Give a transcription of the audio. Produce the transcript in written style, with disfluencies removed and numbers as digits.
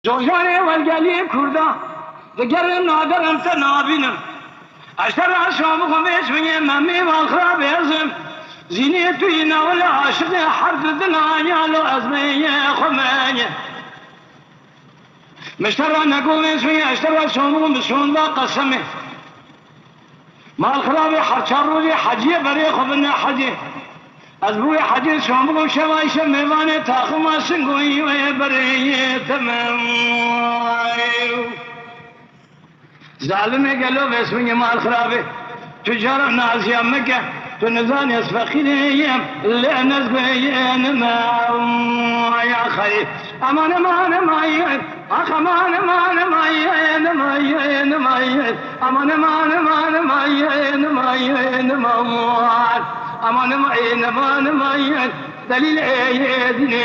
جوجانه والگلی کردا دگر نادرم تا نابینم اشتر عشام خمیش میگه ممی والخرا بیزم زینی توی نول عاشق حرد دنانیالو از میه خمیه مشتر نگومیش میگه اشتر عشام بسون با قسمه مال خرابی هر چهار روزی حجیه برای خوبن حجیه از بوی حجیه شامگو شوایش میوانه تاخم سنگوی و برای تمام ظالمه گلو بسمینه مال خرابی تجارة نازية مكة تنزاني اسفخينيم لأنز بيين ما يا خي أمان أمان مايين أخ أمان أمان مايين مايين مايين أمان أمان أمان مايين مايين موال أمان أمان أمان مايين دليل أيدني